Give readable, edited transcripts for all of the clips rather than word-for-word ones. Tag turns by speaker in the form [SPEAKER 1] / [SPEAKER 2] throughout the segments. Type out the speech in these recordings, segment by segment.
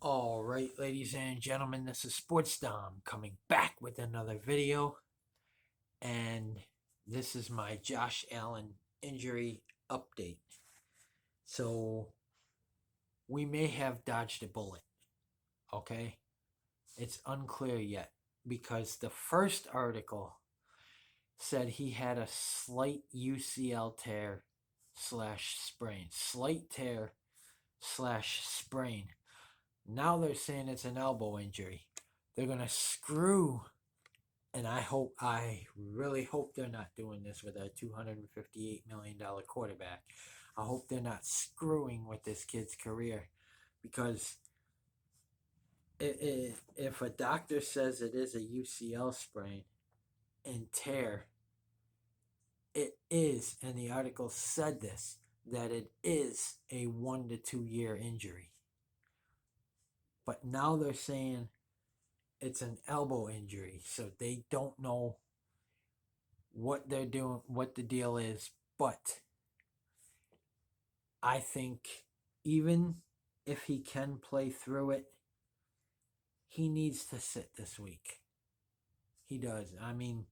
[SPEAKER 1] All right, ladies and gentlemen, this is Sports Dom coming back with another video, and this is my Josh Allen injury update. So, we may have dodged a bullet, okay? It's unclear yet because the first article said he had a slight UCL tear slash sprain. Slight tear slash sprain. Now they're saying it's an elbow injury. They're going to screw, and I really hope they're not doing this with a $258 million quarterback. I hope they're not screwing with this kid's career because if a doctor says it is a UCL sprain and tear, it is, and the article said this, that it is a 1 to 2 year injury. But now they're saying it's an elbow injury, so they don't know what they're doing, what the deal is. But I think even if he can play through it, he needs to sit this week. He does. I mean,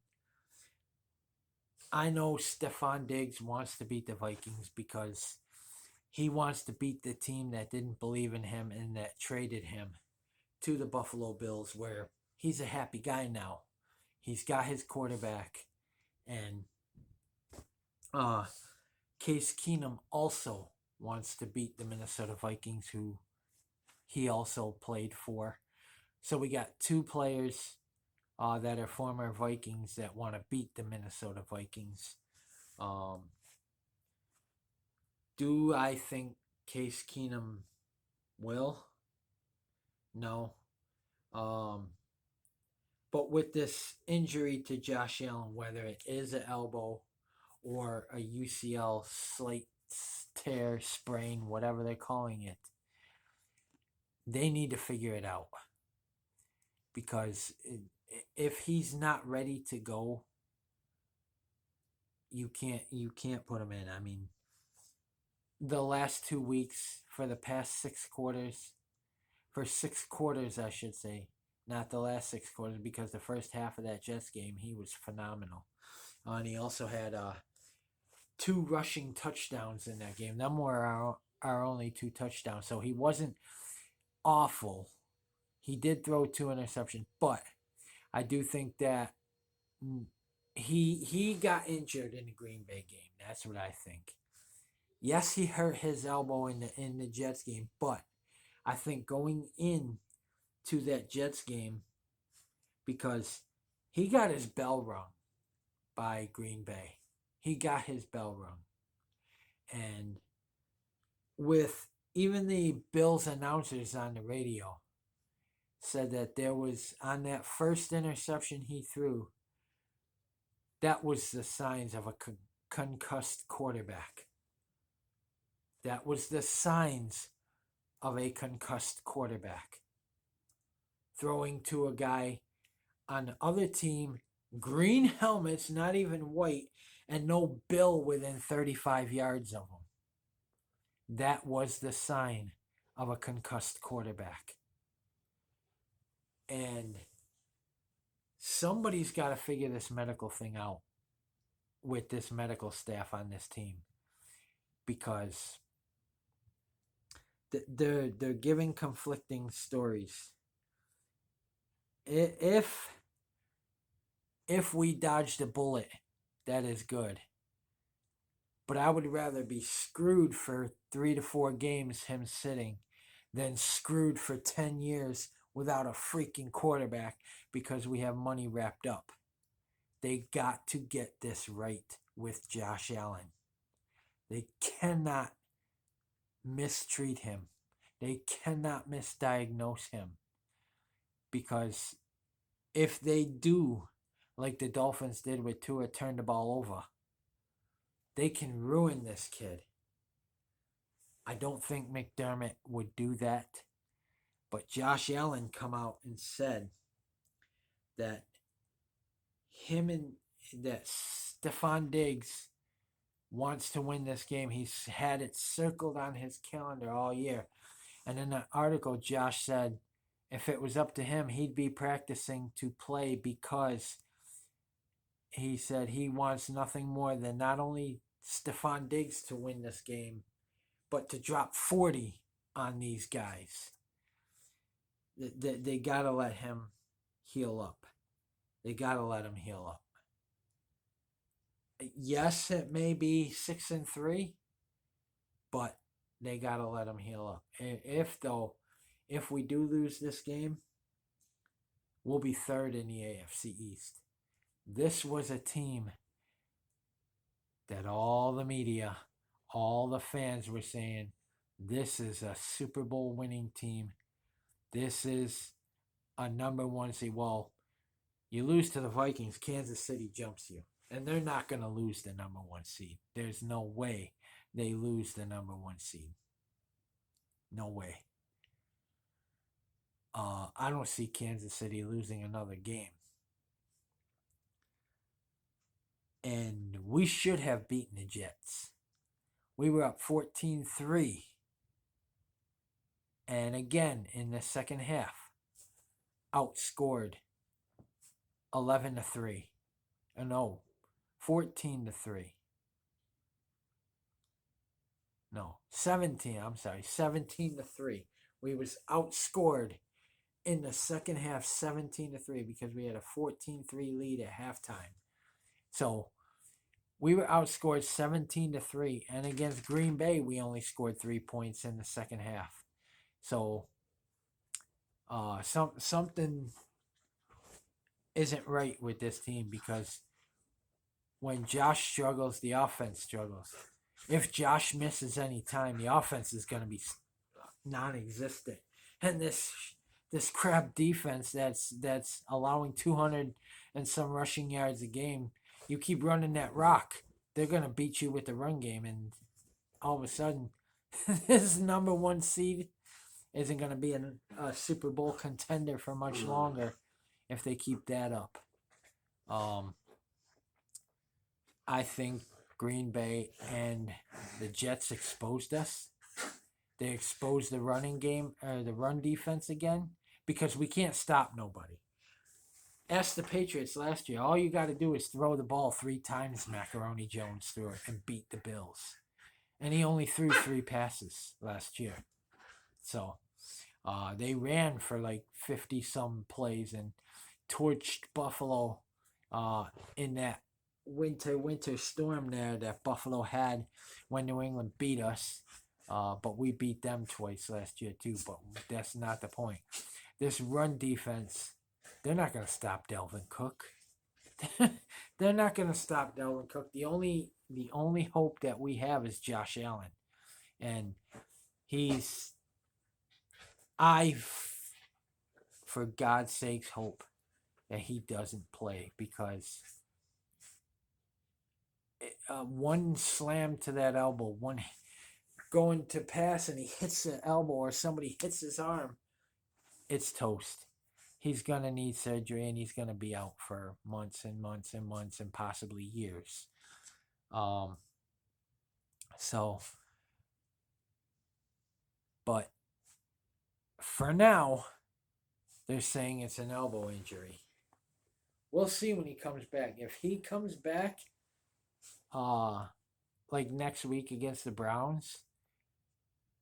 [SPEAKER 1] I know Stefon Diggs wants to beat the Vikings because he wants to beat the team that didn't believe in him and that traded him to the Buffalo Bills, where he's a happy guy now. He's got his quarterback, and Case Keenum also wants to beat the Minnesota Vikings, who he also played for. So we got two players that are former Vikings that want to beat the Minnesota Vikings. Do I think Case Keenum will? No. But with this injury to Josh Allen, whether it is an elbow or a UCL slight tear, sprain, whatever they're calling it, they need to figure it out. Because if he's not ready to go, you can't put him in. I mean, the last 2 weeks for the past 6 quarters, for 6 quarters I should say, not the last 6 quarters, because the first half of that Jets game he was phenomenal. And he also had 2 rushing touchdowns in that game. Them were our only 2 touchdowns, so he wasn't awful. He did throw 2 interceptions, but I do think that he got injured in the Green Bay game. That's what I think. Yes, he hurt his elbow in the Jets game, but I think going in to that Jets game, because he got his bell rung by Green Bay. He got his bell rung. And with even the Bills announcers on the radio said that there was, on that first interception he threw, that was the signs of a concussed quarterback. That was the signs of a concussed quarterback. Throwing to a guy on the other team, green helmets, not even white, and no bill within 35 yards of him. That was the sign of a concussed quarterback. And somebody's got to figure this medical thing out with this medical staff on this team, because they're giving conflicting stories. If we dodged a bullet, that is good. But I would rather be screwed for 3 to 4 games, him sitting, than screwed for 10 years without a freaking quarterback because we have money wrapped up. They got to get this right with Josh Allen. They cannot mistreat him. They cannot misdiagnose him. Because if they do, like the Dolphins did with Tua, turn the ball over, they can ruin this kid. I don't think McDermott would do that. But Josh Allen come out and said that Stefon Diggs wants to win this game. He's had it circled on his calendar all year. And in the article, Josh said if it was up to him, he'd be practicing to play because he said he wants nothing more than not only Stephon Diggs to win this game, but to drop 40 on these guys. They got to let him heal up. They got to let him heal up. Yes, it may be 6-3, but they got to let him heal up. If we do lose this game, we'll be third in the AFC East. This was a team that all the media, all the fans were saying, this is a Super Bowl winning team. This is a number one seed. Well, you lose to the Vikings, Kansas City jumps you. And they're not going to lose the number one seed. There's no way they lose the number one seed. No way. I don't see Kansas City losing another game. And we should have beaten the Jets. We were up 14-3. And again, in the second half, outscored 11-3. No, 14-3. No, 17. I'm sorry, 17-3. We was outscored in the second half, 17-3, because we had a 14-3 lead at halftime. So we were outscored 17-3, and against Green Bay, we only scored 3 points in the second half. So something isn't right with this team, because when Josh struggles, the offense struggles. If Josh misses any time, the offense is going to be non-existent. And this crap defense that's allowing 200 and some rushing yards a game, you keep running that rock, they're going to beat you with the run game, and all of a sudden, this number one seed isn't going to be a Super Bowl contender for much longer if they keep that up. I think Green Bay and the Jets exposed us. They exposed the running game, the run defense again, because we can't stop nobody. Ask the Patriots last year. All you got to do is throw the ball 3 times. Macaroni Jones threw it and beat the Bills, and he only threw 3 passes last year. So they ran for like 50 some plays and torched Buffalo in that winter storm there that Buffalo had when New England beat us. But we beat them twice last year too, but that's not the point. This run defense, they're not going to stop Dalvin Cook. They're not going to stop Dalvin Cook. The only hope that we have is Josh Allen. And for God's sakes, hope that he doesn't play, because one slam to that elbow, one going to pass and he hits the elbow, or somebody hits his arm, it's toast. He's going to need surgery, and he's going to be out for months and months and months and possibly years. But for now, they're saying it's an elbow injury. We'll see when he comes back. If he comes back, like next week against the Browns,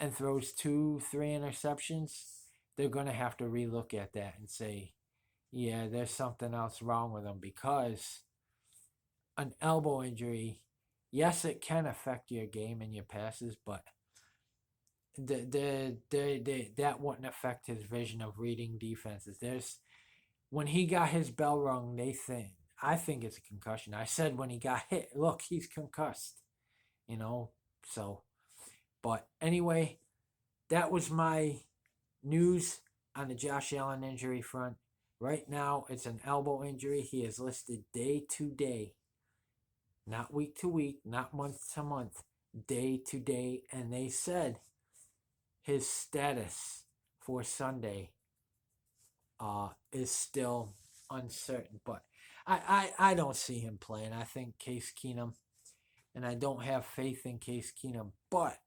[SPEAKER 1] and throws 2-3 interceptions, they're going to have to relook at that and say, yeah, there's something else wrong with him, because an elbow injury, yes, it can affect your game and your passes, but that wouldn't affect his vision of reading defenses. When he got his bell rung, I think it's a concussion. I said when he got hit, look, he's concussed, so. But anyway, that was my news on the Josh Allen injury front. Right now, it's an elbow injury. He is listed day to day, not week to week, not month to month, day to day. And they said his status for Sunday is still uncertain. But I don't see him playing. I think Case Keenum, and I don't have faith in Case Keenum, but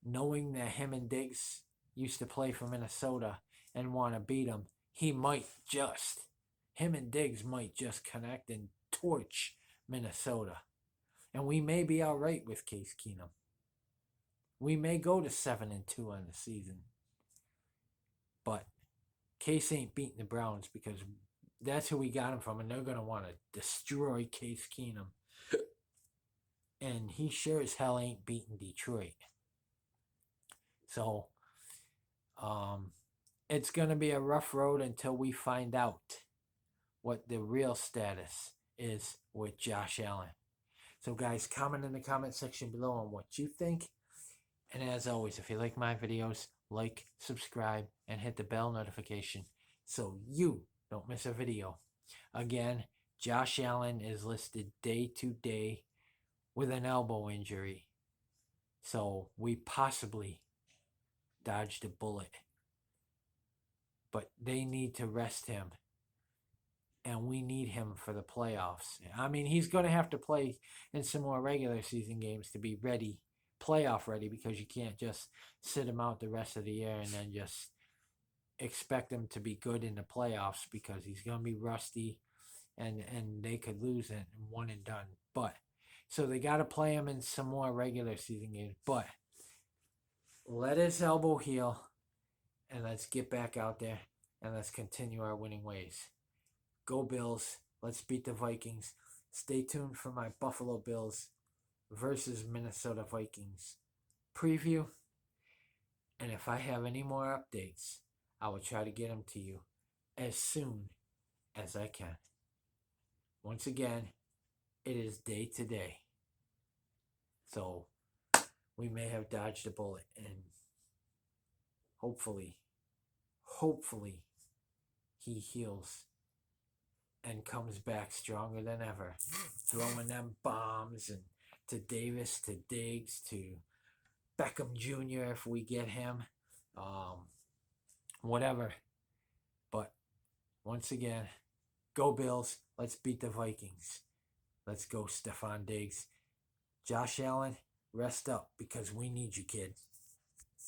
[SPEAKER 1] knowing that him and Diggs used to play for Minnesota and want to beat him, him and Diggs might just connect and torch Minnesota. And we may be all right with Case Keenum. We may go to 7-2 on the season. But Case ain't beating the Browns because that's who we got him from, and they're going to want to destroy Case Keenum. And he sure as hell ain't beating Detroit. So, it's going to be a rough road until we find out what the real status is with Josh Allen. So, guys, comment in the comment section below on what you think. And as always, if you like my videos, like, subscribe, and hit the bell notification so you don't miss a video. Again, Josh Allen is listed day to day with an elbow injury. So we possibly dodged a bullet. But they need to rest him. And we need him for the playoffs. I mean, he's going to have to play in some more regular season games to be ready, playoff ready, because you can't just sit him out the rest of the year and then just expect him to be good in the playoffs, because he's going to be rusty and they could lose it and one and done. But so they got to play him in some more regular season games. But let his elbow heal and let's get back out there and let's continue our winning ways. Go Bills. Let's beat the Vikings. Stay tuned for my Buffalo Bills versus Minnesota Vikings preview. And if I have any more updates, I will try to get them to you as soon as I can. Once again, it is day to day. So we may have dodged a bullet, and hopefully he heals and comes back stronger than ever, throwing them bombs and to Davis, to Diggs, to Beckham Jr. if we get him, whatever. But once again, go Bills. Let's beat the Vikings. Let's go, Stefon Diggs. Josh Allen, rest up because we need you, kid.